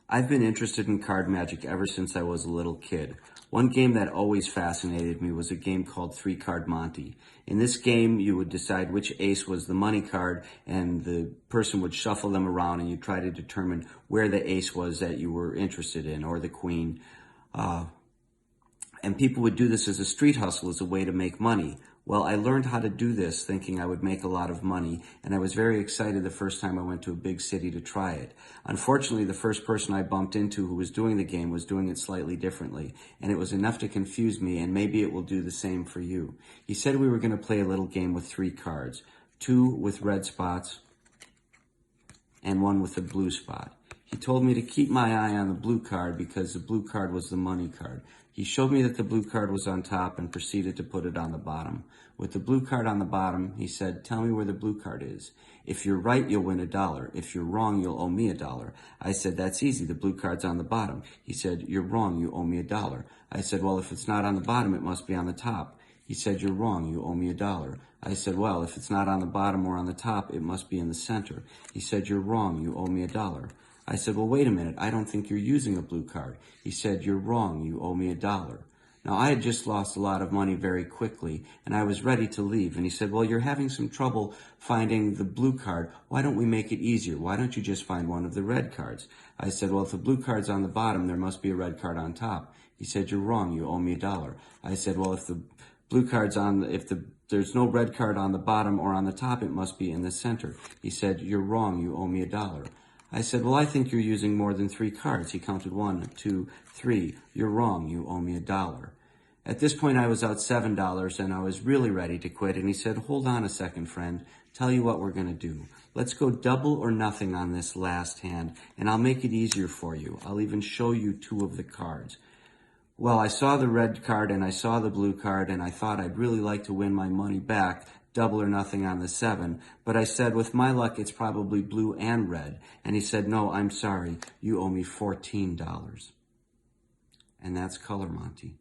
I've been interested in card magic ever since I was a little kid. One game that always fascinated me was a game called Color Monte. In this game, you would decide which ace was the money card, and the person would shuffle them around, and you try to determine where the ace was that you were interested in, or the queen. And people would do this as a street hustle, as a way to make money. Well, I learned how to do this thinking I would make a lot of money, and I was very excited the first time I went to a big city to try it. Unfortunately, the first person I bumped into who was doing the game was doing it slightly differently, and it was enough to confuse me, and maybe it will do the same for you. He said we were going to play a little game with 3 cards, 2 with red spots and 1 with a blue spot. He told me to keep my eye on the blue card because the blue card was the money card. He showed me that the blue card was on top and proceeded to put it on the bottom. With the blue card on the bottom, he said, "Tell me where the blue card is. If you're right, you'll win $1. If you're wrong, you'll owe me $1. I said, "That's easy. The blue card's on the bottom." He said, "You're wrong. You owe me $1. I said, "Well, if it's not on the bottom, it must be on the top." He said, "You're wrong. You owe me $1. I said, "Well, if it's not on the bottom or on the top, it must be in the center." He said, "You're wrong. You owe me $1. I said, "Well, wait a minute. I don't think you're using a blue card." He said, "You're wrong. You owe me $1. Now, I had just lost a lot of money very quickly, and I was ready to leave. And he said, "Well, you're having some trouble finding the blue card. Why don't we make it easier? Why don't you just find one of the red cards?" I said, "Well, if the blue card's on the bottom, there must be a red card on top." He said, "You're wrong. You owe me $1. I said, "Well, if the blue card's on, there's no red card on the bottom or on the top, it must be in the center." He said, "You're wrong. You owe me $1. I said, "Well, I think you're using more than 3 cards." He counted 1, 2, 3. "You're wrong. You owe me $1. At this point, I was out $7, and I was really ready to quit. And he said, "Hold on a second, friend. Tell you what we're going to do. Let's go double or nothing on this last hand, and I'll make it easier for you. I'll even show you 2 of the cards." Well, I saw the red card and I saw the blue card, and I thought I'd really like to win my money back, double or nothing on the 7. But I said, with my luck, it's probably blue and red. And he said, "No, I'm sorry. You owe me $14. And that's Color Monte.